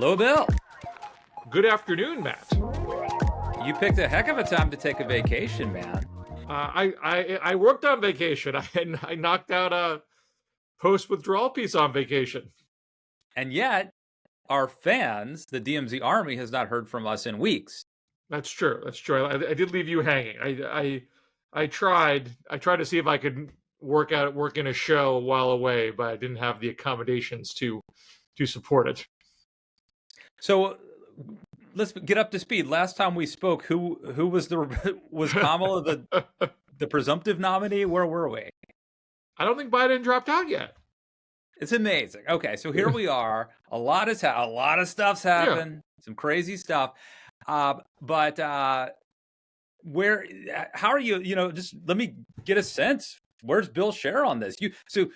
Hello, Bill. Good afternoon, Matt. You picked a heck of a time to take a vacation, man. I worked on vacation. I knocked out a post-withdrawal piece on vacation. And yet, our fans, the DMZ army, has not heard from us in weeks. That's true. That's true. I did leave you hanging. I tried to see if I could work in a show while away, but I didn't have the accommodations to support it. So let's get up to speed. Last time we spoke, who was Kamala the presumptive nominee? Where were we? I don't think Biden dropped out yet. It's amazing. Okay, so here we are. A lot of stuff's happened. Yeah. Some crazy stuff. But how are you? Just let me get a sense. Where's Bill Scher on this?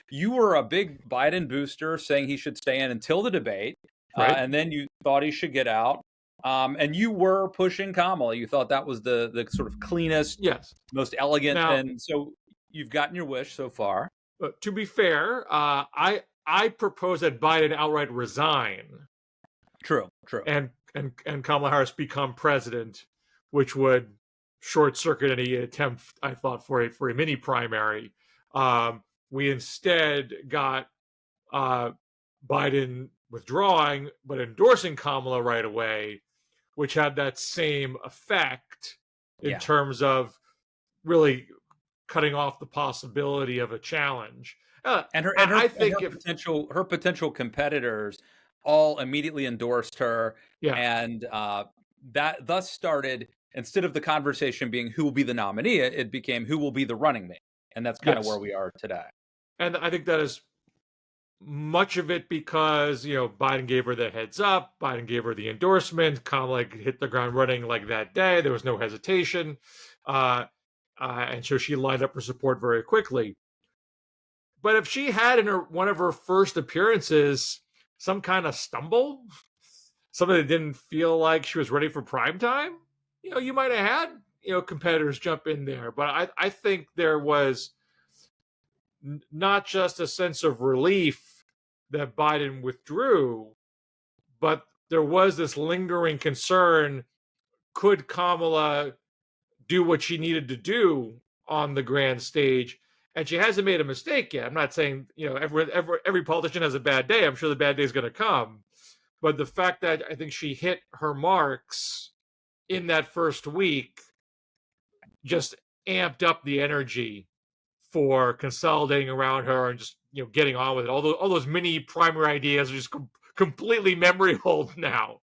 You were a big Biden booster, saying he should stay in until the debate, right. And then you thought he should get out. And you were pushing Kamala. You thought that was the sort of cleanest, most elegant, and so you've gotten your wish so far. But to be fair, I propose that Biden outright resign. True. And Kamala Harris become president, which would short circuit any attempt, I thought, for a mini primary. We instead got Biden withdrawing, but endorsing Kamala right away, which had that same effect in terms of really cutting off the possibility of a challenge. Her potential competitors all immediately endorsed her, and that thus started. Instead of the conversation being who will be the nominee, it became who will be the running mate, and that's kind of where we are today. And I think that is much of it because Biden gave her the heads up, Biden gave her the endorsement, Kamala hit the ground running like that day. There was no hesitation, and so she lined up her support very quickly. But if she had in one of her first appearances some kind of stumble, something that didn't feel like she was ready for prime time, you might have had competitors jump in there. But I think there was not just a sense of relief that Biden withdrew, but there was this lingering concern: could Kamala do what she needed to do on the grand stage? And she hasn't made a mistake yet. I'm not saying every politician has a bad day. I'm sure the bad day is going to come. But the fact that I think she hit her marks in that first week just amped up the energy for consolidating around her and just getting on with it. All those mini primary ideas are just completely memory hold now.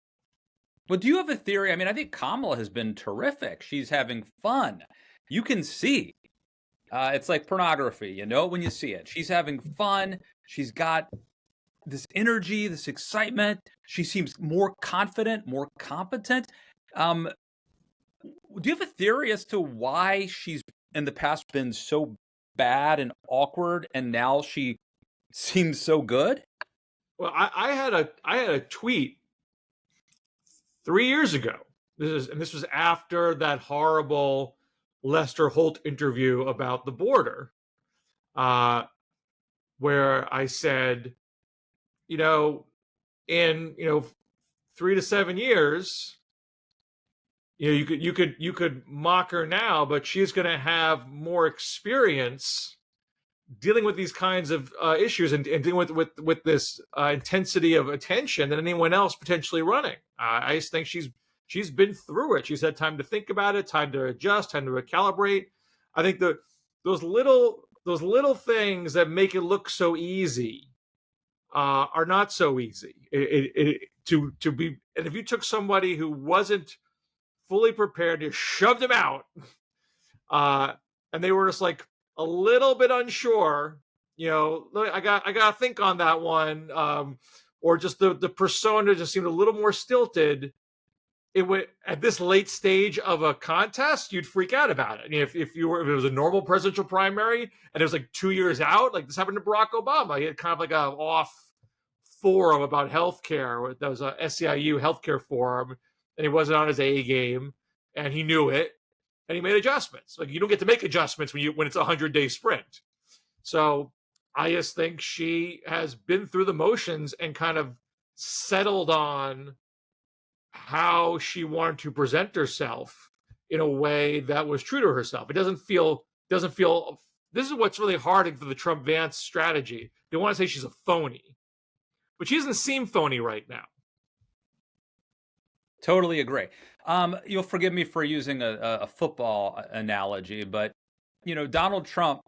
Well, do you have a theory? I mean, I think Kamala has been terrific. She's having fun. You can see. It's like pornography, when you see it. She's having fun. She's got this energy, this excitement. She seems more confident, more competent. Do you have a theory as to why she's in the past been so bad and awkward, and now she seems so good? Well, I had a tweet 3 years ago. This was after that horrible Lester Holt interview about the border, where I said, in 3 to 7 years, you could mock her now, but she's going to have more experience dealing with these kinds of issues and dealing with this intensity of attention than anyone else potentially running. I just think she's been through it. She's had time to think about it, time to adjust, time to recalibrate. I think those little things that make it look so easy are not so easy. To be, and if you took somebody who wasn't fully prepared, you shoved them out, and they were just like a little bit unsure, I got to think on that one, or just the persona just seemed a little more stilted. It would, at this late stage of a contest, you'd freak out about it. I mean, if it was a normal presidential primary and it was like 2 years out, like this happened to Barack Obama. He had kind of like a off forum about healthcare. That was a SEIU healthcare forum, and he wasn't on his A game, and he knew it, and he made adjustments. Like, you don't get to make adjustments when it's a 100-day sprint. So I just think she has been through the motions and kind of settled on how she wanted to present herself in a way that was true to herself. It doesn't feel this is what's really hard for the Trump Vance strategy. They want to say she's a phony, but she doesn't seem phony right now. Totally agree. You'll forgive me for using a football analogy, but Donald Trump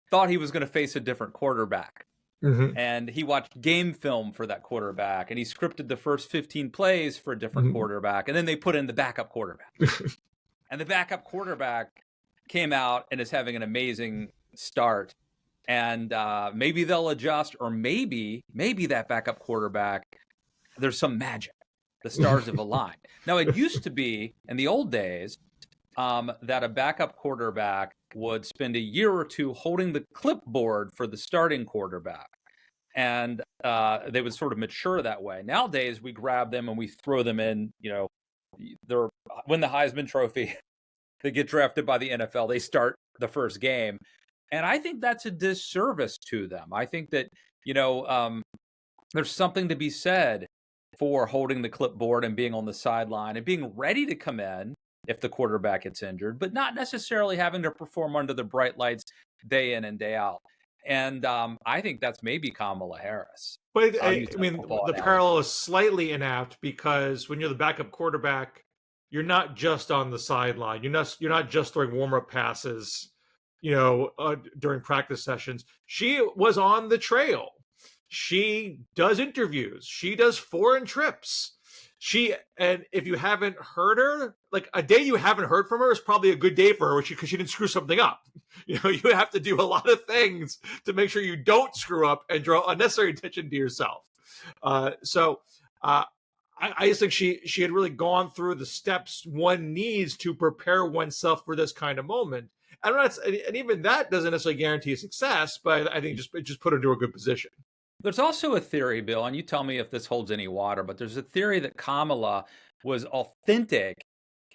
thought he was going to face a different quarterback. Mm-hmm. And he watched game film for that quarterback, and he scripted the first 15 plays for a different quarterback, and then they put in the backup quarterback. And the backup quarterback came out and is having an amazing start. And maybe they'll adjust, or maybe that backup quarterback, there's some magic. The stars have aligned. Now, it used to be in the old days that a backup quarterback would spend a year or two holding the clipboard for the starting quarterback. And they would sort of mature that way. Nowadays, we grab them and we throw them in, they're win the Heisman Trophy. They get drafted by the NFL. They start the first game. And I think that's a disservice to them. I think that, there's something to be said for holding the clipboard and being on the sideline and being ready to come in if the quarterback gets injured, but not necessarily having to perform under the bright lights day in and day out. And I think that's maybe Kamala Harris. But the parallel is slightly inapt because when you're the backup quarterback, you're not just on the sideline. You're not just throwing warm-up passes, during practice sessions. She was on the trail. She does interviews. She does foreign trips. And if you haven't heard her, like a day you haven't heard from her is probably a good day for her because she didn't screw something up. You have to do a lot of things to make sure you don't screw up and draw unnecessary attention to yourself. I just think she had really gone through the steps one needs to prepare oneself for this kind of moment. And even that doesn't necessarily guarantee success, but I think it just put her into a good position. There's also a theory, Bill, and you tell me if this holds any water, but there's a theory that Kamala was authentic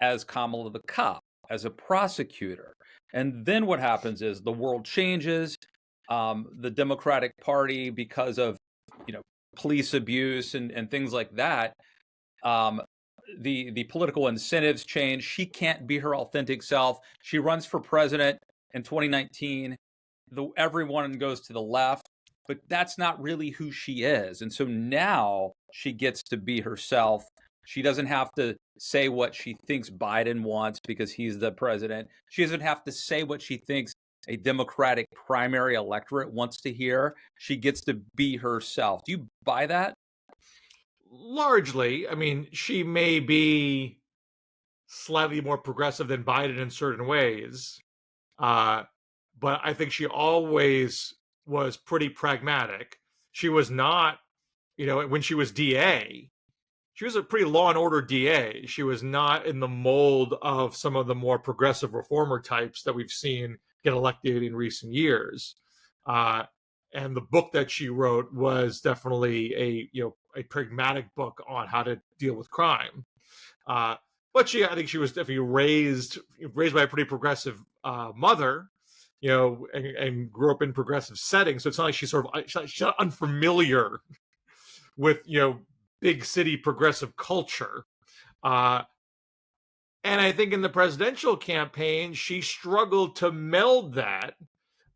as Kamala the cop, as a prosecutor. And then what happens is the world changes. The Democratic Party, because of police abuse and things like that, the political incentives change. She can't be her authentic self. She runs for president in 2019. Everyone goes to the left. But that's not really who she is. And so now she gets to be herself. She doesn't have to say what she thinks Biden wants because he's the president. She doesn't have to say what she thinks a Democratic primary electorate wants to hear. She gets to be herself. Do you buy that? Largely. I mean, she may be slightly more progressive than Biden in certain ways. But I think she always was pretty pragmatic. She was not, when she was DA, she was a pretty law and order DA. She was not in the mold of some of the more progressive reformer types that we've seen get elected in recent years. And the book that she wrote was definitely a pragmatic book on how to deal with crime. But I think she was definitely raised by a pretty progressive mother. And grew up in progressive settings. So it's not like she's not unfamiliar with, big city progressive culture. And I think in the presidential campaign, she struggled to meld that.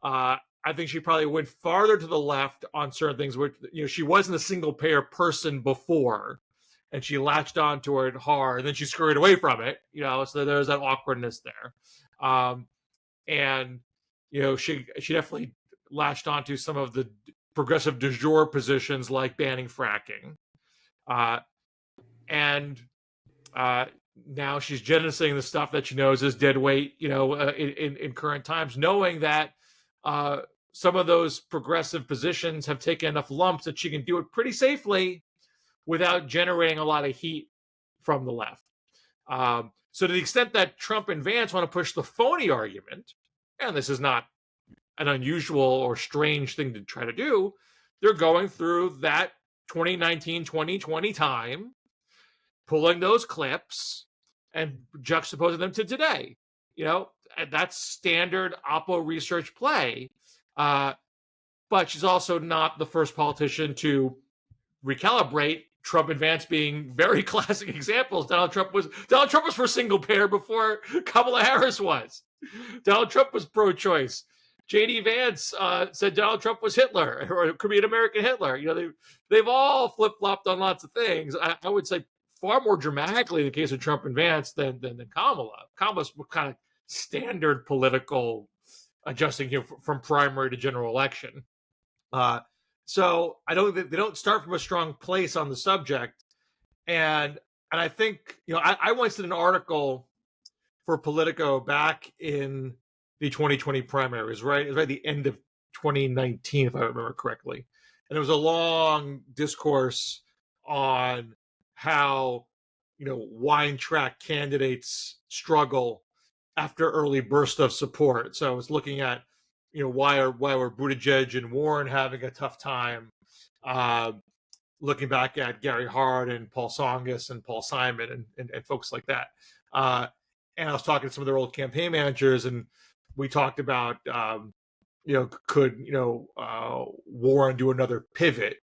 I think she probably went farther to the left on certain things, which, she wasn't a single payer person before, and she latched onto it hard, and then she scurried away from it, so there's that awkwardness there. And she definitely latched onto some of the progressive du jour positions like banning fracking. And now she's jettisoning the stuff that she knows is dead weight, in current times, knowing that some of those progressive positions have taken enough lumps that she can do it pretty safely without generating a lot of heat from the left. So to the extent that Trump and Vance want to push the phony argument, and this is not an unusual or strange thing to try to do, they're going through that 2019-2020 time, pulling those clips and juxtaposing them to today. That's standard Oppo research play. But she's also not the first politician to recalibrate. Trump and Vance being very classic examples. Donald Trump was for single payer before Kamala Harris was. Donald Trump was pro-choice. J.D. Vance said Donald Trump was Hitler, or could be an American Hitler. They've all flip-flopped on lots of things. I would say far more dramatically in the case of Trump and Vance than Kamala. Kamala's kind of standard political adjusting from primary to general election. So I don't think they don't start from a strong place on the subject. And I think, I once did an article for Politico back in the 2020 primaries, right? It was right at the end of 2019, if I remember correctly. And it was a long discourse on how, wine track candidates struggle after early burst of support. So I was looking at, why were Buttigieg and Warren having a tough time? Looking back at Gary Hart and Paul Tsongas and Paul Simon and folks like that. And I was talking to some of their old campaign managers, and we talked about, could Warren do another pivot?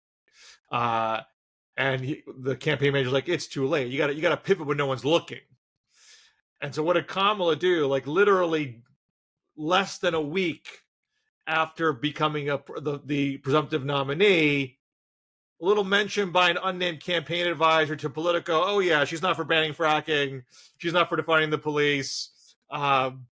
And the campaign manager's like, it's too late. You got to pivot when no one's looking. And so what did Kamala do? Like literally less than a week after becoming the presumptive nominee, a little mention by an unnamed campaign advisor to Politico. Oh yeah, she's not for banning fracking. She's not for defunding the police. In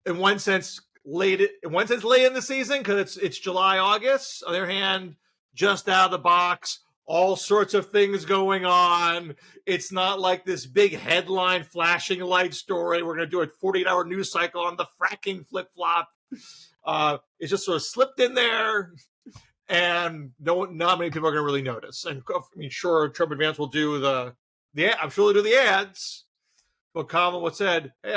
one sense, late in the season because it's July, August. On the other hand, just out of the box, all sorts of things going on. It's not like this big headline flashing light story. We're going to do a 48-hour news cycle on the fracking flip-flop. It's just sort of slipped in there, and not many people are going to really notice. And sure, Trump and Vance will do I'm sure they'll do the ads. But Kamala said, hey,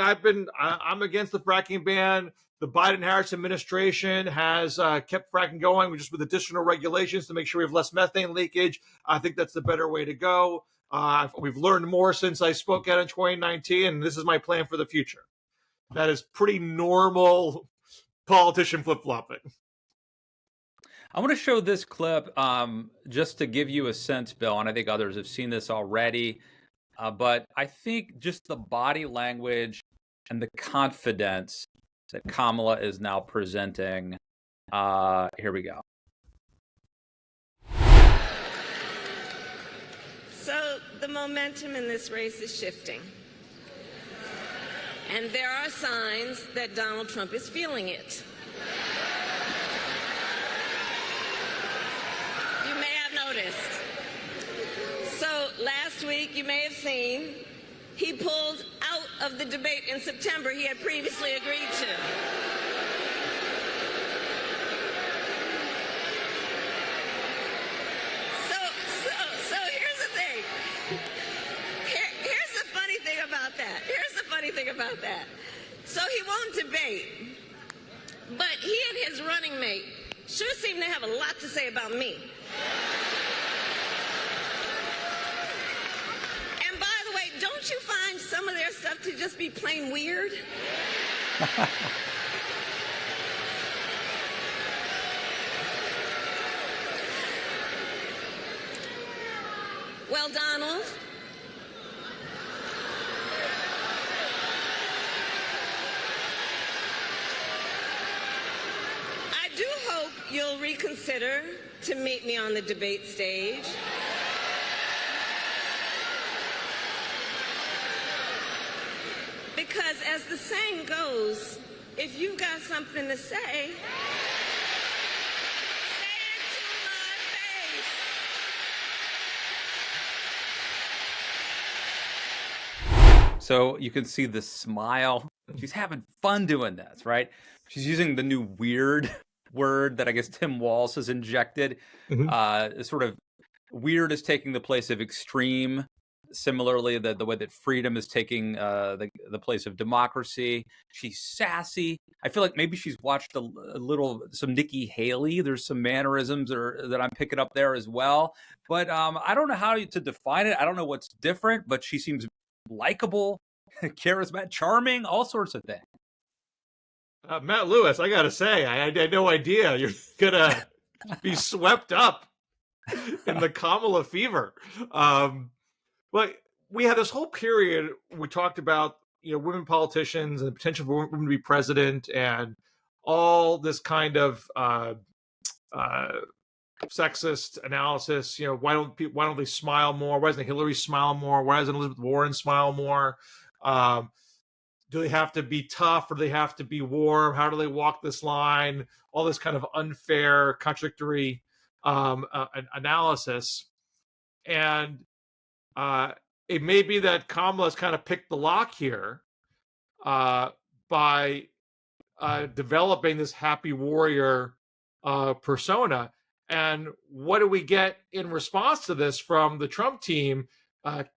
I'm against the fracking ban. The Biden-Harris administration has kept fracking going just with additional regulations to make sure we have less methane leakage. I think that's the better way to go. We've learned more since I spoke out in 2019, and this is my plan for the future. That is pretty normal politician flip-flopping. I want to show this clip just to give you a sense, Bill, and I think others have seen this already, but I think just the body language and the confidence that Kamala is now presenting. Here we go. So the momentum in this race is shifting. And there are signs that Donald Trump is feeling it. You may have noticed. So last week, you may have seen, he pulled out of the debate in September he had previously agreed to. So here's the thing. Here's the funny thing about that. So he won't debate, but he and his running mate sure seem to have a lot to say about me. And by the way, don't you find some of their stuff to just be plain weird? Well, Donald, I do hope you'll reconsider to meet me on the debate stage. Because as the saying goes, if you've got something to say, say it to my face. So you can see the smile. She's having fun doing this, right? She's using the new weird word that I guess Tim Walz has injected. Sort of weird is taking the place of extreme. Similarly, the way that freedom is taking the place of democracy. She's sassy. I feel like maybe she's watched some Nikki Haley. There's some mannerisms that I'm picking up there as well. But I don't know how to define it. I don't know what's different, but she seems likable, charismatic, charming, all sorts of things. Matt Lewis, I got to say, I had no idea you're going to be swept up in the Kamala fever. But we had this whole period we talked about, women politicians and the potential for women to be president and all this kind of sexist analysis. Why don't they smile more? Why doesn't Hillary smile more? Why doesn't Elizabeth Warren smile more? Do they have to be tough or do they have to be warm? How do they walk this line? All this kind of unfair, contradictory analysis. And it may be that Kamala's kind of picked the lock here by developing this happy warrior persona. And what do we get in response to this from the Trump team?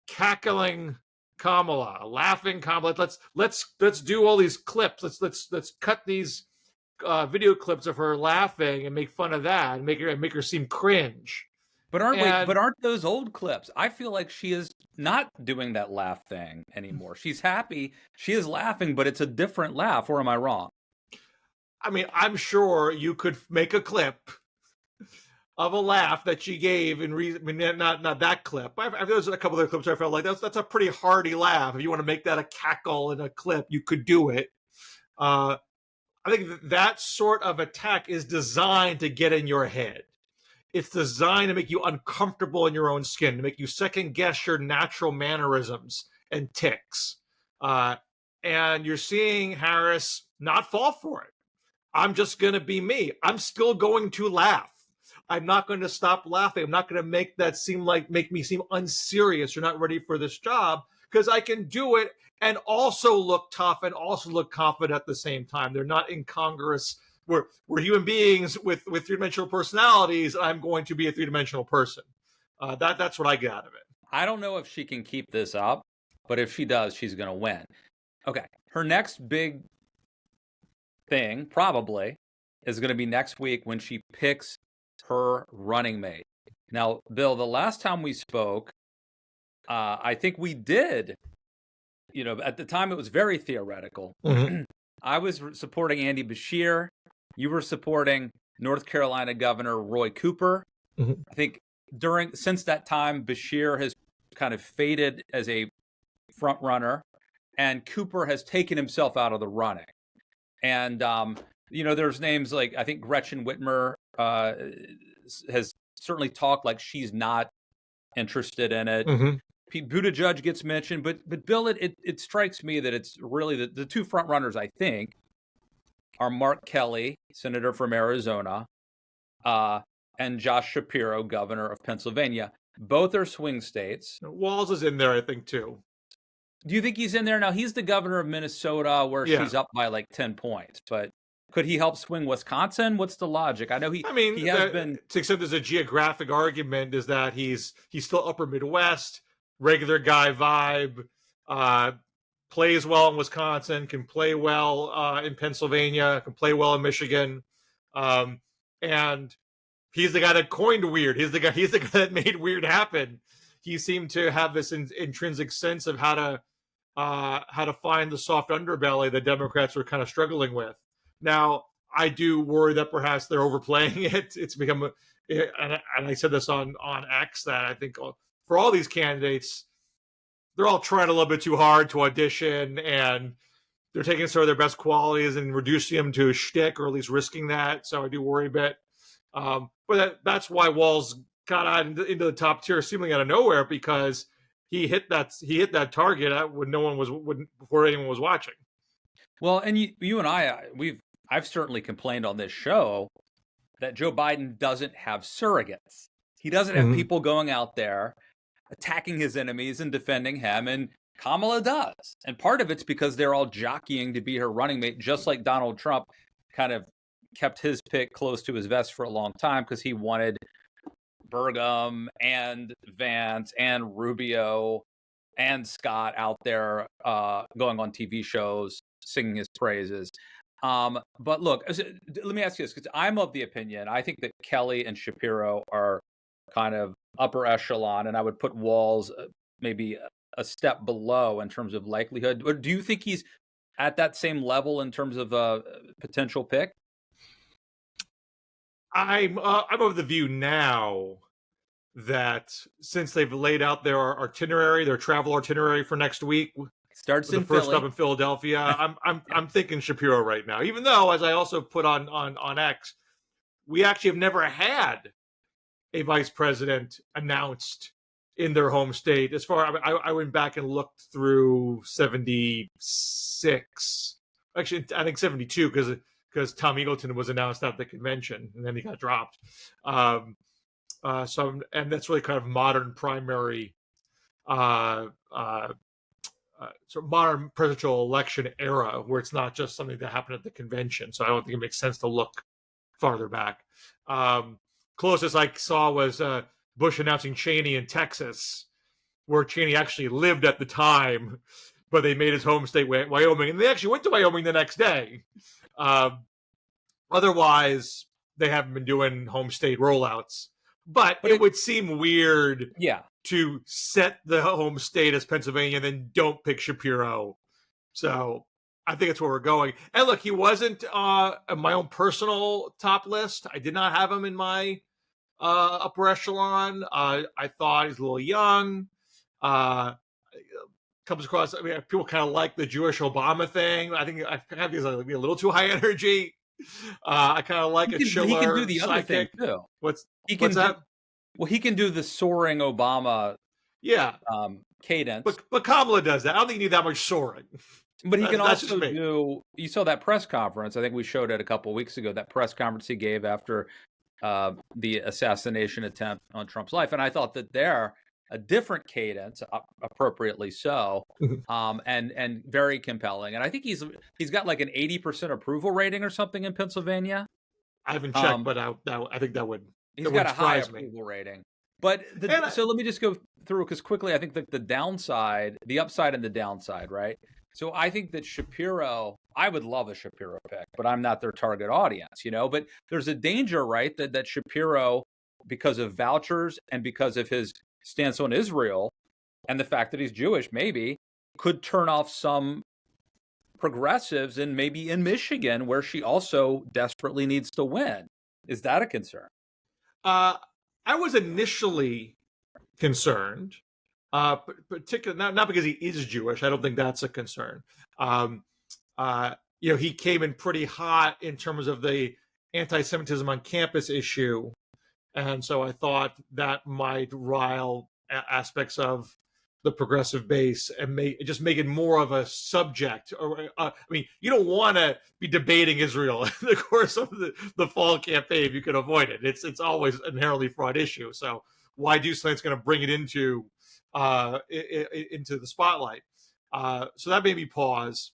Cackling Kamala, laughing Kamala. Let's do all these clips. Let's cut these video clips of her laughing and make fun of that and make her seem cringe. But aren't those old clips? I feel like she is not doing that laugh thing anymore. She's happy. She is laughing, but it's a different laugh. Or am I wrong? I mean, I'm sure you could make a clip of a laugh that she gave in reason. I mean, not that clip. There's a couple other clips where I felt like that's a pretty hearty laugh. If you want to make that a cackle in a clip, you could do it. I think that sort of attack is designed to get in your head. It's designed to make you uncomfortable in your own skin, to make you second guess your natural mannerisms and tics. And you're seeing Harris not fall for it. I'm just going to be me. I'm still going to laugh. I'm not going to stop laughing. I'm not going to make me seem unserious or not ready for this job, because I can do it and also look tough and also look confident at the same time. They're not incongruous. We're human beings with three-dimensional personalities. I'm going to be a three-dimensional person. That's what I get out of it. I don't know if she can keep this up, but if she does, she's going to win. Okay. Her next big thing probably is going to be next week when she picks her running mate. Now, Bill, the last time we spoke, I think we did, at the time it was very theoretical. Mm-hmm. I was supporting Andy Beshear. You were supporting North Carolina Governor Roy Cooper. Mm-hmm. I think since that time, Beshear has kind of faded as a front runner, and Cooper has taken himself out of the running. And, there's names like, I think Gretchen Whitmer has certainly talked like she's not interested in it. Mm-hmm. Pete Buttigieg gets mentioned, but Bill, it strikes me that it's really the two front runners, I think, are Mark Kelly, senator from Arizona, and Josh Shapiro, governor of Pennsylvania. Both are swing states. Walz is in there, I think, too. Do you think he's in there? Now, he's the governor of Minnesota, where she's up by like 10 points, but could he help swing Wisconsin? What's the logic? I know he has been. To accept there's a geographic argument is that he's still upper Midwest, regular guy vibe, plays well in Wisconsin, can play well in Pennsylvania, can play well in Michigan, and he's the guy that coined weird. He's the guy that made weird happen. He seemed to have this intrinsic sense of how to find the soft underbelly that Democrats were kind of struggling with. Now, I do worry that perhaps they're overplaying it. It's become, and I said this on X, that I think for all these candidates, they're all trying a little bit too hard to audition, and they're taking sort of their best qualities and reducing them to a shtick, or at least risking that. So I do worry a bit. But that's why Walz got out into the top tier seemingly out of nowhere, because he hit that target when before anyone was watching. Well, and you and I've certainly complained on this show that Joe Biden doesn't have surrogates. He doesn't have people going out there attacking his enemies and defending him, and Kamala does. And part of it's because they're all jockeying to be her running mate, just like Donald Trump kind of kept his pick close to his vest for a long time because he wanted Burgum and Vance and Rubio and Scott out there going on TV shows, singing his praises. But look, let me ask you this, because I'm of the opinion, I think that Kelly and Shapiro are kind of upper echelon, and I would put Walz maybe a step below in terms of likelihood. Or do you think he's at that same level in terms of a potential pick? I'm of the view now that since they've laid out their itinerary, their travel itinerary for next week, Starts the in first Philly. stop in Philadelphia, I'm thinking Shapiro right now. Even though, as I also put on X, we actually have never had a vice president announced in their home state. As far I went back and looked through 76, actually I think 72, because Tom Eagleton was announced at the convention and then he got dropped. And that's really kind of modern primary, sort of modern presidential election era, where it's not just something that happened at the convention. So I don't think it makes sense to look farther back. Closest I saw was Bush announcing Cheney in Texas, where Cheney actually lived at the time, but they made his home state Wyoming, and they actually went to Wyoming the next day. Otherwise, they haven't been doing home state rollouts. But it would seem weird to set the home state as Pennsylvania and then don't pick Shapiro. So I think that's where we're going. And look, he wasn't on my own personal top list. I did not have him in my upper echelon. I thought he's a little young. Comes across, I mean, people kind of like the Jewish Obama thing. I think I kind of think it's a little too high energy. I kind of like a chiller. He can do the other thing too. What's that? Well, he can do the soaring Obama cadence. But Kamala does that. I don't think you need that much soaring. But he can also do, you saw that press conference, I think we showed it a couple of weeks ago, that press conference he gave after the assassination attempt on Trump's life. And I thought that there, a different cadence, appropriately so, and very compelling. And I think he's got like an 80% approval rating or something in Pennsylvania. I haven't checked, but I think that would. He's got a high approval rating. But so let me just go through, because quickly, I think that the downside, the upside and the downside, right? So I think that Shapiro, I would love a Shapiro pick, but I'm not their target audience, But there's a danger, right, that Shapiro, because of vouchers and because of his stance on Israel and the fact that he's Jewish, maybe could turn off some progressives and maybe in Michigan, where she also desperately needs to win. Is that a concern? I was initially concerned, particularly not because he is Jewish. I don't think that's a concern. He came in pretty hot in terms of the anti-Semitism on campus issue, and so I thought that might rile aspects of the progressive base and make it more of a subject. Or you don't want to be debating Israel in the course of the fall campaign if you can avoid it. It's always an inherently fraught issue. So why do something that's going to bring it into the spotlight? So that made me pause.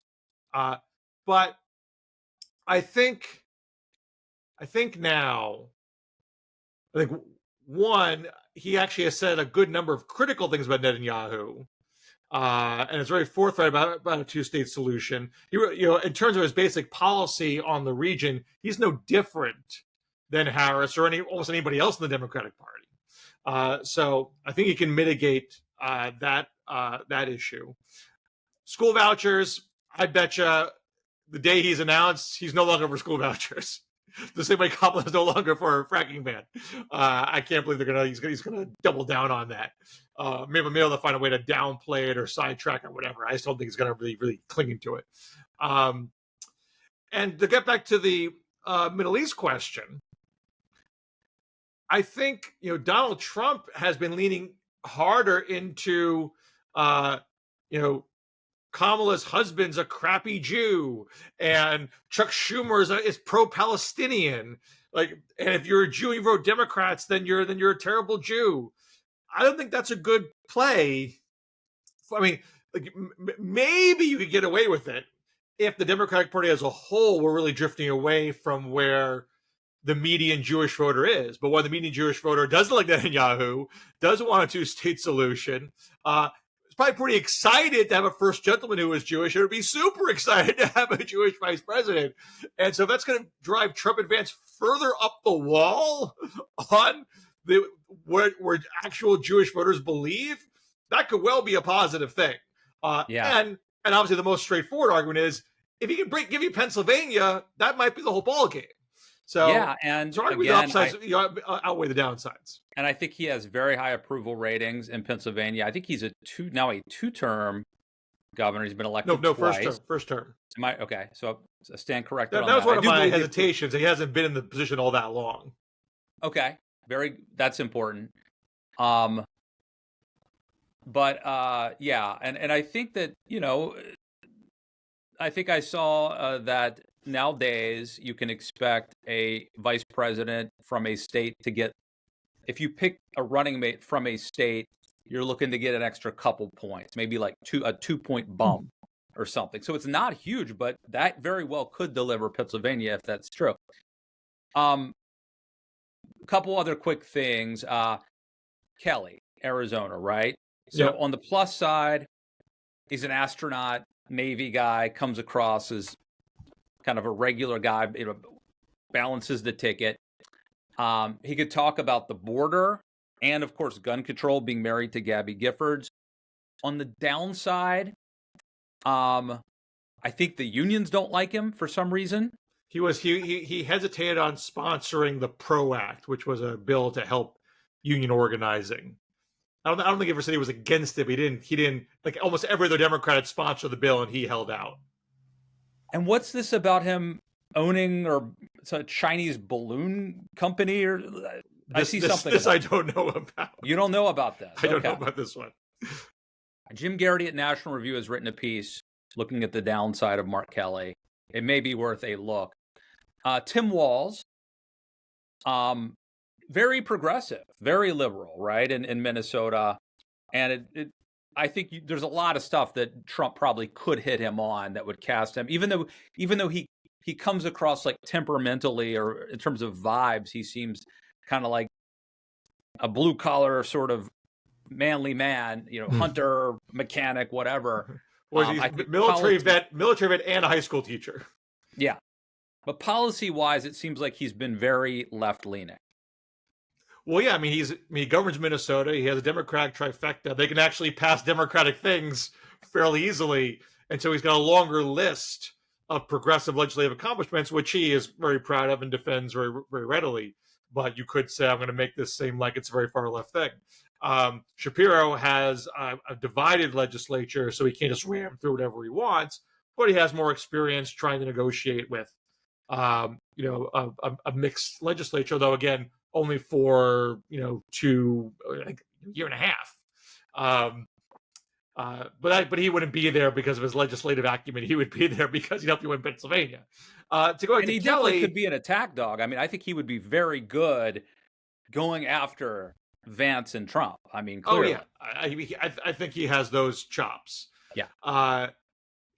But I think now, one, he actually has said a good number of critical things about Netanyahu, and it's very forthright about a two-state solution. In terms of his basic policy on the region, he's no different than Harris or almost anybody else in the Democratic Party. So I think he can mitigate that issue. School vouchers, I betcha the day he's announced, he's no longer for school vouchers. The same way Kamala is no longer for a fracking ban. I can't believe he's gonna double down on that. Maybe they'll find a way to downplay it or sidetrack or whatever. I just don't think he's gonna really clinging to it. And to get back to the Middle East question, I think Donald Trump has been leaning harder into Kamala's husband's a crappy Jew, and Chuck Schumer is pro-Palestinian. And if you're a Jew, you vote Democrats, then you're a terrible Jew. I don't think that's a good play. Maybe you could get away with it if the Democratic Party as a whole were really drifting away from where the median Jewish voter is. But when the median Jewish voter doesn't like Netanyahu, doesn't want a two-state solution, probably pretty excited to have a first gentleman who was Jewish. It would be super excited to have a Jewish vice president. And so that's going to drive Trump advance further up the wall on where actual Jewish voters believe. That could well be a positive thing. And obviously the most straightforward argument is if he can give you Pennsylvania, that might be the whole ballgame. So, Yeah, and arguably the again, upsides outweigh the downsides. and I think he has very high approval ratings in Pennsylvania. I think he's a two-term governor. He's been elected twice. First term. Okay, so I stand corrected That on that. was one of my believe hesitations. He hasn't been in the position all that long. Okay, that's important. But yeah, and I think that, I think I saw that nowadays you can expect a vice president from a state to get, if you pick a running mate from a state, you're looking to get an extra couple points, maybe like a 2-point bump or something. So it's not huge, but that very well could deliver Pennsylvania if that's true. A couple other quick things. Kelly, Arizona, right? So on the plus side, he's an astronaut, Navy guy, comes across as kind of a regular guy, balances the ticket. He could talk about the border and, of course, gun control, being married to Gabby Giffords. On the downside, I think the unions don't like him for some reason. He hesitated on sponsoring the PRO Act, which was a bill to help union organizing. I don't think he ever said he was against it, but he didn't like almost every other Democrat had sponsored the bill and he held out. And what's this about him owning or it's a Chinese balloon company or I see something. This I don't know about. You don't know about this. I don't know about this one. Jim Garrity at National Review has written a piece looking at the downside of Mark Kelly. It may be worth a look. Tim Walz, very progressive, very liberal, right, in Minnesota. And I think there's a lot of stuff that Trump probably could hit him on that would cast him, even though he comes across like temperamentally or in terms of vibes, he seems kind of like a blue collar sort of manly man, hunter, mechanic, whatever. Well, he's military vet and a high school teacher. Yeah. But policy-wise, it seems like he's been very left-leaning. Well, yeah, he governs Minnesota. He has a Democratic trifecta. They can actually pass Democratic things fairly easily. And so he's got a longer list of progressive legislative accomplishments, which he is very proud of and defends very, very readily. But you could say, I'm going to make this seem like it's a very far left thing. Shapiro has a divided legislature, so he can't just ram through whatever he wants, but he has more experience trying to negotiate with, a mixed legislature, though, again, only for, a year and a half. But he wouldn't be there because of his legislative acumen. He would be there because he helped you win Pennsylvania. He definitely could be an attack dog. I think he would be very good going after Vance and Trump. Clearly. Oh yeah, I think he has those chops. Yeah.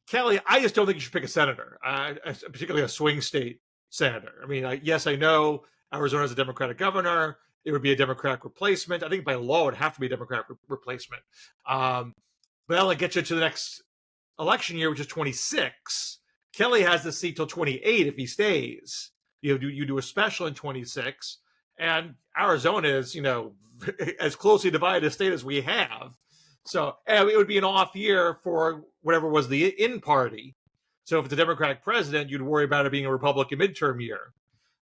Kelly, I just don't think you should pick a senator, particularly a swing state senator. Yes, I know Arizona is a Democratic governor. It would be a Democratic replacement. I think by law it would have to be a Democratic replacement. But that'll get you to the next election year, which is 26. Kelly has the seat till 28 if he stays. You do a special in 26, and Arizona is as closely divided a state as we have. So it would be an off year for whatever was the in party. So if it's a Democratic president, you'd worry about it being a Republican midterm year.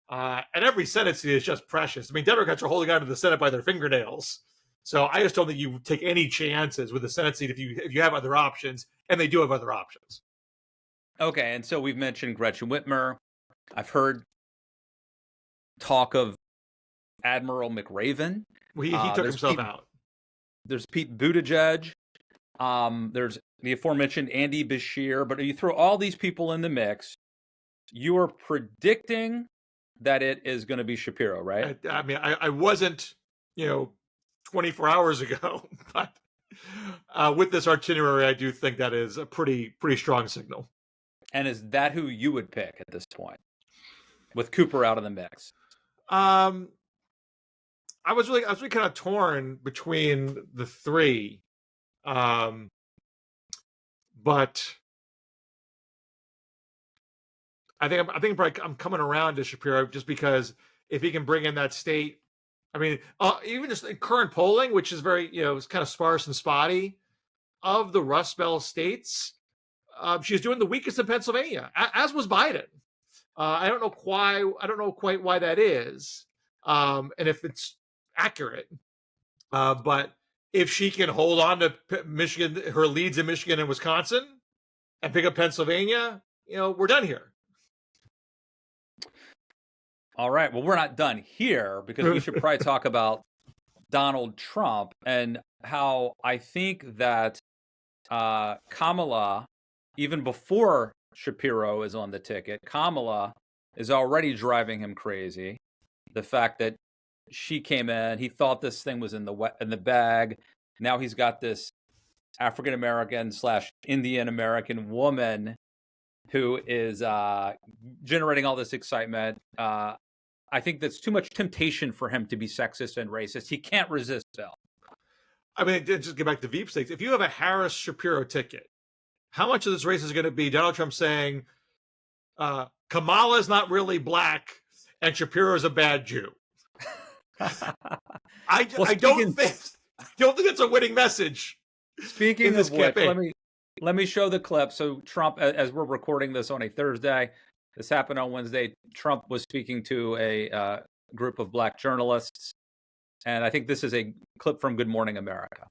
And every Senate seat is just precious. Democrats are holding on to the Senate by their fingernails. So I just don't think you take any chances with the Senate seat if you have other options, and they do have other options. Okay, and so we've mentioned Gretchen Whitmer. I've heard talk of Admiral McRaven. Well, he took himself out. There's Pete Buttigieg. There's the aforementioned Andy Beshear. But you throw all these people in the mix, you are predicting that it is going to be Shapiro, right? I wasn't, 24 hours ago, but with this itinerary, I do think that is a pretty strong signal. And is that who you would pick at this point, with Cooper out of the mix? I was really kind of torn between the three, but I think I'm coming around to Shapiro just because if he can bring in that state, even just in current polling, which is very it's kind of sparse and spotty, of the Rust Belt states, she's doing the weakest in Pennsylvania, as was Biden. I don't know quite why that is, and if it's accurate. But if she can hold on to Michigan, her leads in Michigan and Wisconsin, and pick up Pennsylvania, we're done here. All right. Well, we're not done here because we should probably talk about Donald Trump and how I think that Kamala, even before Shapiro is on the ticket, Kamala is already driving him crazy. The fact that she came in, he thought this thing was in the bag. Now he's got this African American / Indian American woman who is generating all this excitement. I think that's too much temptation for him to be sexist and racist. He can't resist, Bill. I mean, just get back to Veep states. If you have a Harris Shapiro ticket, how much of this race is going to be Donald Trump saying Kamala is not really black and Shapiro is a bad Jew? I don't think it's a winning message. Speaking of which, let me show the clip. So Trump, as we're recording this on a Thursday, this happened on Wednesday. Trump was speaking to a group of black journalists, and I think this is a clip from Good Morning America.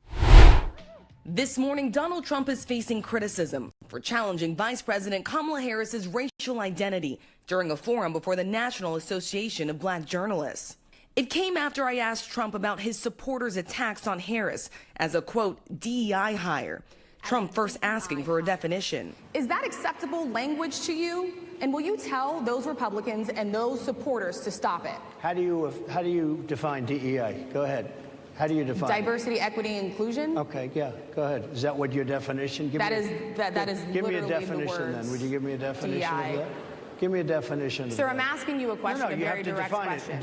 This morning, Donald Trump is facing criticism for challenging Vice President Kamala Harris's racial identity during a forum before the National Association of Black Journalists. It came after I asked Trump about his supporters' attacks on Harris as a, quote, DEI hire. Trump first asking for a definition. Is that acceptable language to you? And will you tell those Republicans and those supporters to stop it? How do you define DEI? Go ahead. How do you define diversity, equity, inclusion? Okay, yeah, go ahead. Is that what your definition? That is give me a literally definition the words then. Would you give me a definition DEI. of that? Give me a definition. Sir, I'm asking you a question, No, a you very have to direct define question. it.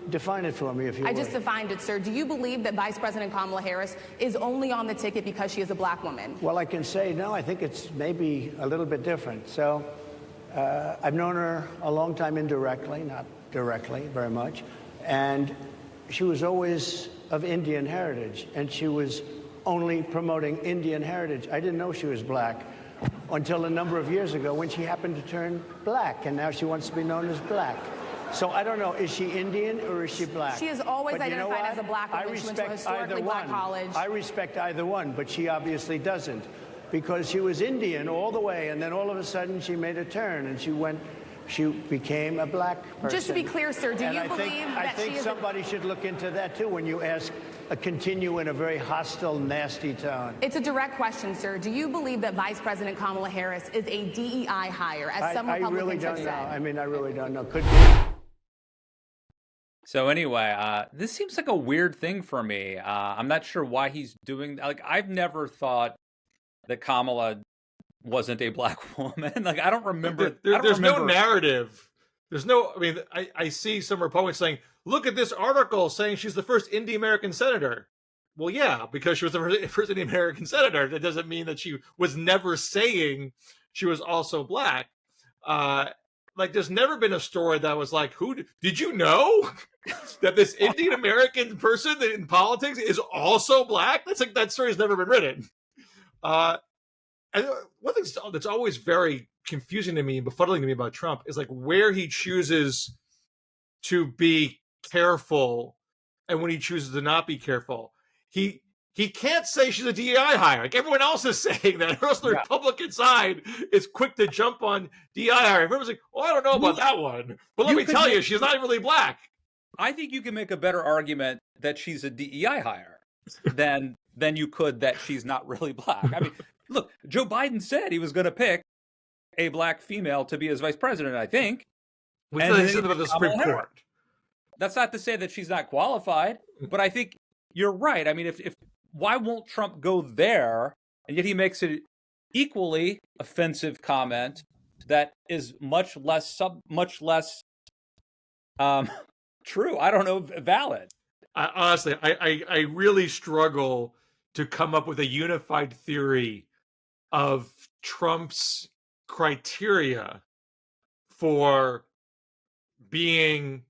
Define it for me if you I would. just defined it, sir. Do you believe that Vice President Kamala Harris is only on the ticket because she is a black woman? Well, I can say no. I think it's maybe a little bit different. So I've known her a long time indirectly, not directly very much, and she was always of Indian heritage, and she was only promoting Indian heritage. I didn't know she was black until a number of years ago when she happened to turn black, and now she wants to be known as black. So I don't know, is she Indian or is she black? She is always But you know identified what? as a black woman. I She went to a respect historically either black one. college. I respect either one, but she obviously doesn't, because she was Indian all the way, and then all of a sudden she made a turn, and she became a black person. Just to be clear, sir, do And you I believe think, that I think she is somebody should look into that too when you ask continue in a very hostile, nasty tone. It's a direct question, sir. Do you believe that Vice President Kamala Harris is a DEI hire, as some I Republicans really have don't said? know. I mean, I really don't know. Could be. So anyway, this seems like a weird thing for me. I'm not sure why he's doing that. Like, I've never thought that Kamala wasn't a black woman. Like, I don't remember. There's no narrative. There's no. I mean, I see some Republicans saying, "Look at this article saying she's the first Indian American senator." Well, yeah, because she was the first Indian American senator. That doesn't mean that she was never saying she was also black. Like, there's never been a story that was like, did you know that this Indian American person in politics is also black? That's like, that story's never been written. And one thing that's always very confusing to me and befuddling to me about Trump is like where he chooses to be careful and when he chooses to not be careful. He can't say she's a DEI hire. Like everyone else is saying that. Or else the Republican side is quick to jump on DEI hire. Everyone's like, oh, I don't know about that one. But let me tell you, she's not really black. I think you can make a better argument that she's a DEI hire than you could that she's not really black. I mean, look, Joe Biden said he was going to pick a black female to be his vice president, I think. We said about the Supreme Court. That's not to say that she's not qualified, but I think you're right. I mean, if why won't Trump go there? And yet he makes an equally offensive comment that is much less true. I don't know, valid. Honestly, I really struggle to come up with a unified theory of Trump's criteria for being,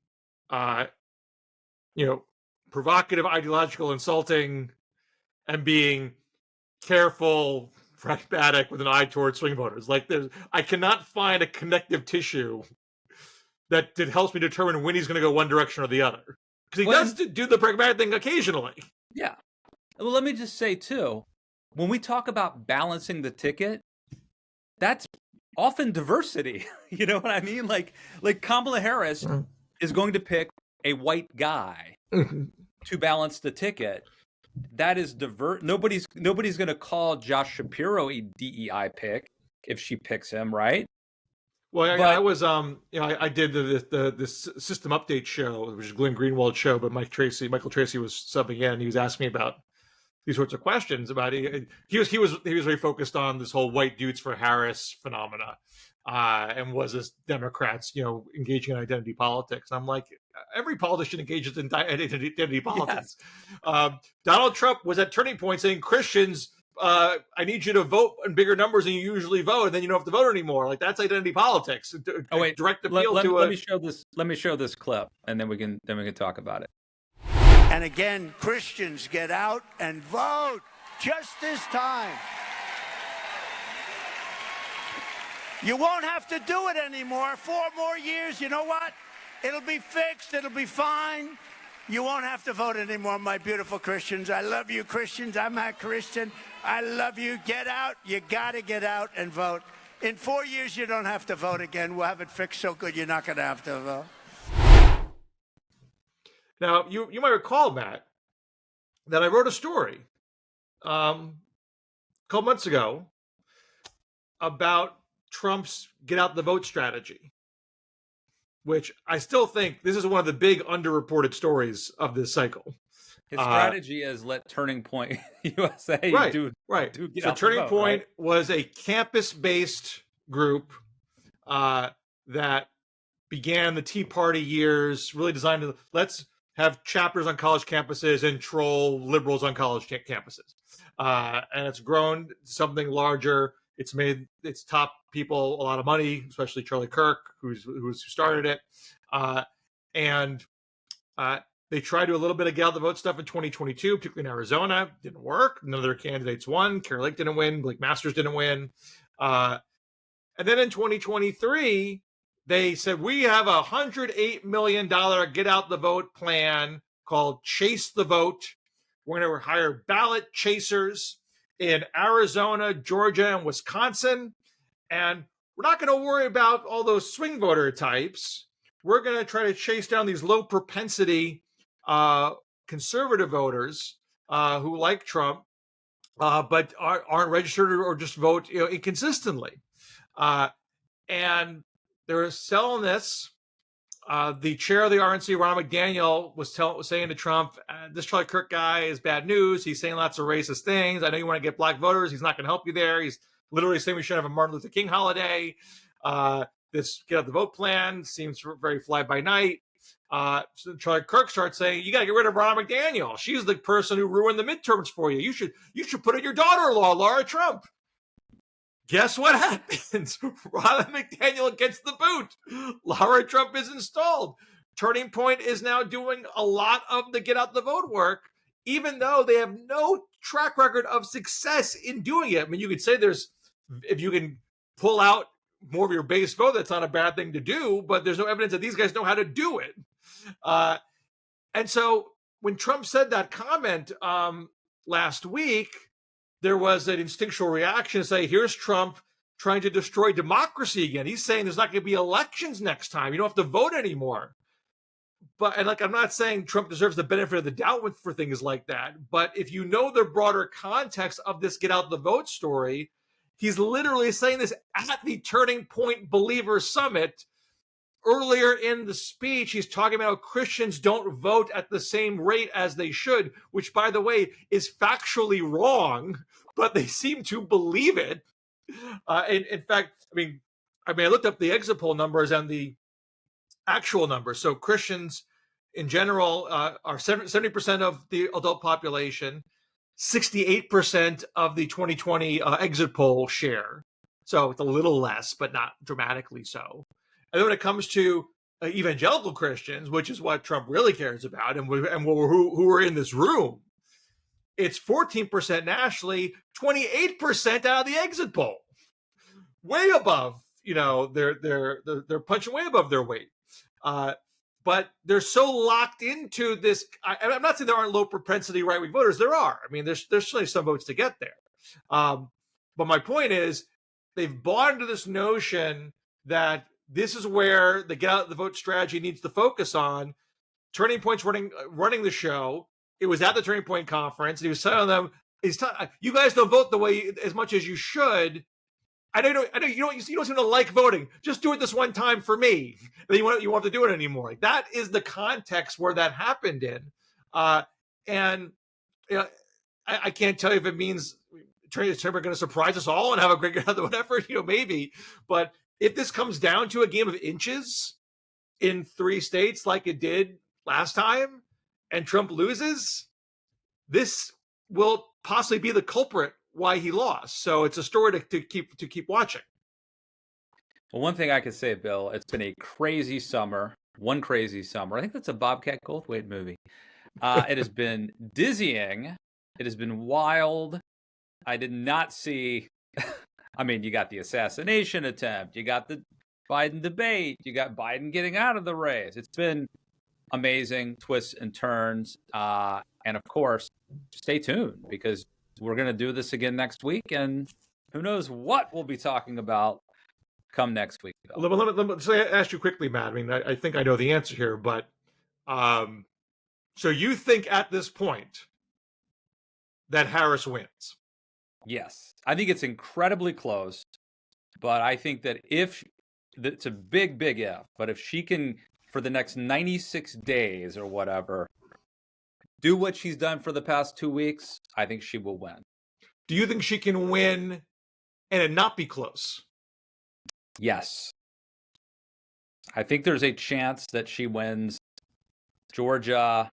provocative, ideological, insulting, and being careful, pragmatic with an eye towards swing voters. Like I cannot find a connective tissue that helps me determine when he's going to go one direction or the other. Because he does do the pragmatic thing occasionally. Yeah. Well, let me just say, too, when we talk about balancing the ticket, that's often diversity. You know what I mean? Like Kamala Harris is going to pick a white guy to balance the ticket. That is nobody's going to call Josh Shapiro a DEI pick if she picks him, right? Well, I was I did the system update show, which is Glenn Greenwald's show, but Michael Tracy was subbing in. And he was asking me about these sorts of questions about it. He was very focused on this whole white dudes for Harris phenomena, and was this Democrats engaging in identity politics. And I'm like, every politician engages in identity politics. Yes. Donald Trump was at turning point saying, Christians, I need you to vote in bigger numbers than you usually vote, and then you don't have to vote anymore. Like, that's identity politics. Oh wait, direct appeal let me show this. Let me show this clip, and then we can talk about it. And again, Christians, get out and vote just this time. You won't have to do it anymore. 4 more years, you know what? It'll be fixed. It'll be fine. You won't have to vote anymore, my beautiful Christians. I love you, Christians. I'm a Christian. I love you. Get out. You got to get out and vote. In 4 years, you don't have to vote again. We'll have it fixed so good you're not going to have to vote. Now, you might recall, Matt, that I wrote a story a couple months ago about Trump's get out the vote strategy, which I still think this is one of the big underreported stories of this cycle. His strategy is let Turning Point USA do So Turning Point was a campus-based group that began the Tea Party years, really designed to let's have chapters on college campuses and troll liberals on college campuses. And it's grown to something larger. It's made its top people a lot of money, especially Charlie Kirk, who started it. And they tried to do a little bit of get out the vote stuff in 2022, particularly in Arizona. Didn't work. None of their candidates won. Carrie Lake didn't win. Blake Masters didn't win. And then in 2023, they said, we have a $108 million get out the vote plan called Chase the Vote. We're going to hire ballot chasers in Arizona, Georgia, and Wisconsin. And we're not going to worry about all those swing voter types. We're going to try to chase down these low propensity conservative voters who like Trump, but aren't registered or just vote inconsistently. And they're selling this. The chair of the RNC, Ron McDaniel, was saying to Trump, this Charlie Kirk guy is bad news. He's saying lots of racist things. I know you want to get black voters. He's not going to help you there. He's literally saying we should have a Martin Luther King holiday. This get out the vote plan seems very fly by night. So Charlie Kirk starts saying, you got to get rid of Ron McDaniel. She's the person who ruined the midterms for you. You should put in your daughter-in-law, Laura Trump. Guess what happens? Ron McDaniel gets the boot. Laura Trump is installed. Turning Point is now doing a lot of the get out the vote work, even though they have no track record of success in doing it. I mean, you could say if you can pull out more of your base vote, that's not a bad thing to do, but there's no evidence that these guys know how to do it. And so when Trump said that comment last week, there was an instinctual reaction to say, here's Trump trying to destroy democracy again. He's saying there's not going to be elections next time. You don't have to vote anymore. I'm not saying Trump deserves the benefit of the doubt for things like that. But if you know the broader context of this get out the vote story, he's literally saying this at the Turning Point Believer Summit. Earlier in the speech, he's talking about how Christians don't vote at the same rate as they should, which, by the way, is factually wrong, but they seem to believe it. In fact, I looked up the exit poll numbers and the actual numbers. So Christians in general are 70% of the adult population, 68% of the 2020 exit poll share. So it's a little less, but not dramatically so. And then when it comes to evangelical Christians, which is what Trump really cares about, and who are in this room, it's 14% nationally, 28% out of the exit poll. Way above they're punching way above their weight. But they're so locked into this. I'm not saying there aren't low propensity right wing voters. There are. I mean, there's certainly some votes to get there. But my point is, they've bought into this notion that this is where the get out the vote strategy needs to focus on. Turning Point's running the show. It was at the Turning Point conference, and he was telling them, "You guys don't vote the way as much as you should. I know you don't seem to like voting. Just do it this one time for me. And then you won't have to do it anymore." Like, that is the context where that happened in. And I can't tell you if it means Turning Point are going to surprise us all and have a great whatever, maybe. But if this comes down to a game of inches in 3 states like it did last time, and Trump loses, this will possibly be the culprit why he lost. So it's a story to keep watching. Well, one thing I could say, Bill, it's been a crazy summer. One crazy summer. I think that's a Bobcat Goldthwait movie. It has been dizzying. It has been wild. I did not see. I mean, you got the assassination attempt. You got the Biden debate. You got Biden getting out of the race. It's been amazing twists and turns. And of course, stay tuned, because we're going to do this again next week. And who knows what we'll be talking about come next week. Let me ask you quickly, Matt. I mean, I think I know the answer here, but so you think at this point that Harris wins? Yes. I think it's incredibly close, but I think that it's a big if, but if she can, for the next 96 days or whatever, do what she's done for the past 2 weeks, I think she will win. Do you think she can win and it not be close? Yes. I think there's a chance that she wins Georgia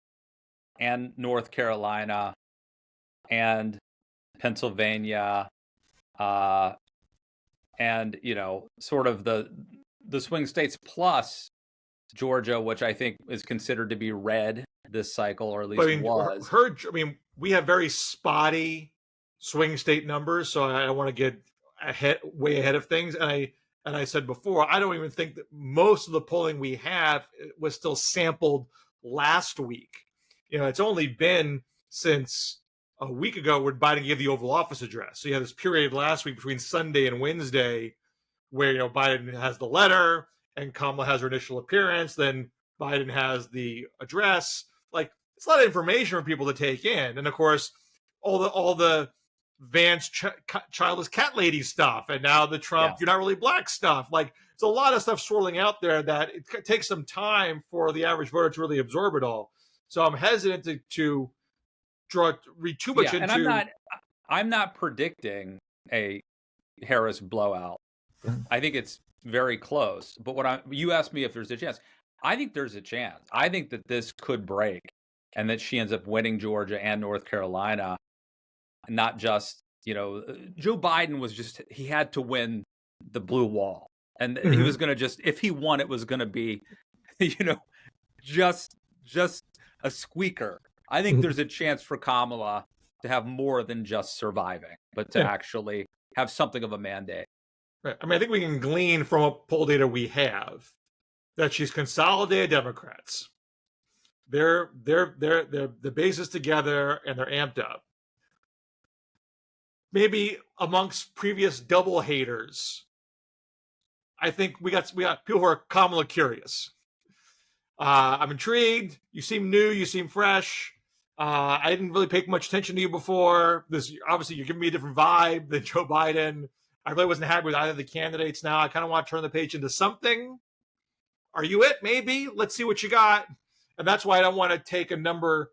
and North Carolina and Pennsylvania, and sort of the swing states plus Georgia, which I think is considered to be red this cycle, or at least was. We have very spotty swing state numbers, so I don't want to get way ahead of things. And I said before, I don't even think that most of the polling we have was still sampled last week. It's only been since a week ago when Biden gave the Oval Office address. So you had this period last week between Sunday and Wednesday where Biden has the letter and Kamala has her initial appearance. Then Biden has the address. Like, it's a lot of information for people to take in. And of course, all the Vance childless cat lady stuff, and now the Trump you're not really black stuff. Like, it's a lot of stuff swirling out there that it takes some time for the average voter to really absorb it all. So I'm hesitant to read too much into. And I'm not predicting a Harris blowout. I think it's very close. But you asked me if there's a chance. I think there's a chance. I think that this could break, and that she ends up winning Georgia and North Carolina. Not just, Joe Biden he had to win the blue wall, and he was going to if he won, it was going to be, just a squeaker. I think there's a chance for Kamala to have more than just surviving, but to actually have something of a mandate. Right. I mean, I think we can glean from a poll data we have that she's consolidated Democrats. They're the base is together and they're amped up. Maybe amongst previous double haters, I think we got people who are Kamala curious. I'm intrigued. You seem new. You seem fresh. I didn't really pay much attention to you before. Obviously, you're giving me a different vibe than Joe Biden. I really wasn't happy with either of the candidates. Now I kind of want to turn the page into something. Are you it? Maybe. Let's see what you got. And that's why I don't want to take a number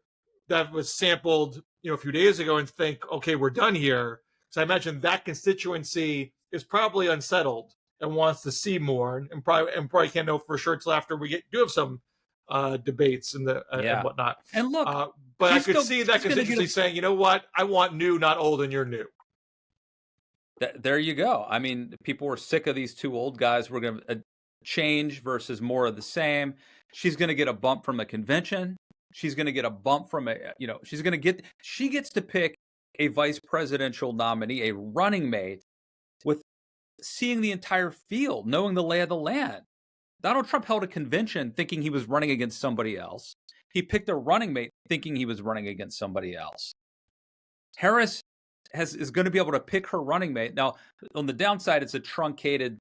that was sampled, a few days ago and think, okay, we're done here. So I imagine that constituency is probably unsettled and wants to see more, and probably can't know for sure until after we do have some debates and whatnot. And look, but I could see that constituency saying, you know what, I want new, not old, and you're new. There you go. I mean, people were sick of these two old guys. We're going to change versus more of the same. She's going to get a bump from a convention. She's going to get a bump from she gets to pick a vice presidential nominee, a running mate with seeing the entire field, knowing the lay of the land. Donald Trump held a convention thinking he was running against somebody else. He picked a running mate thinking he was running against somebody else. Harris is going to be able to pick her running mate. Now, on the downside, it's a truncated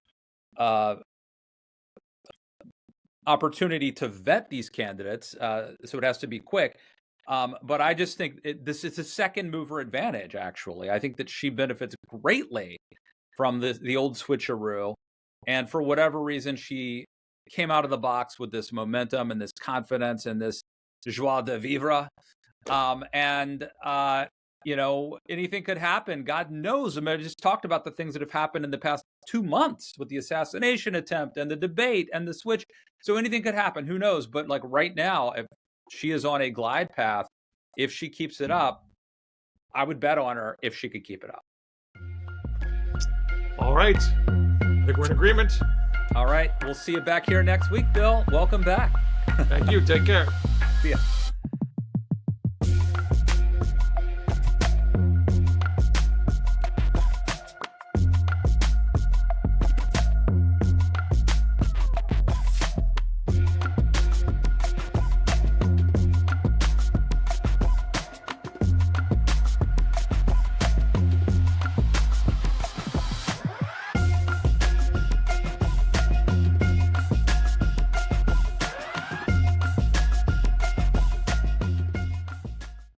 opportunity to vet these candidates, so it has to be quick. But I just think this is a second mover advantage, actually. I think that she benefits greatly from the old switcheroo. And for whatever reason, she came out of the box with this momentum and this confidence and this joie de vivre. You know, anything could happen. God knows. I mean, I just talked about the things that have happened in the past 2 months with the assassination attempt and the debate and the switch. So anything could happen. Who knows? But like right now, if she is on a glide path, if she keeps it up, I would bet on her if she could keep it up. All right. I think we're in agreement. All right. We'll see you back here next week, Bill. Welcome back. Thank you. Take care. See ya.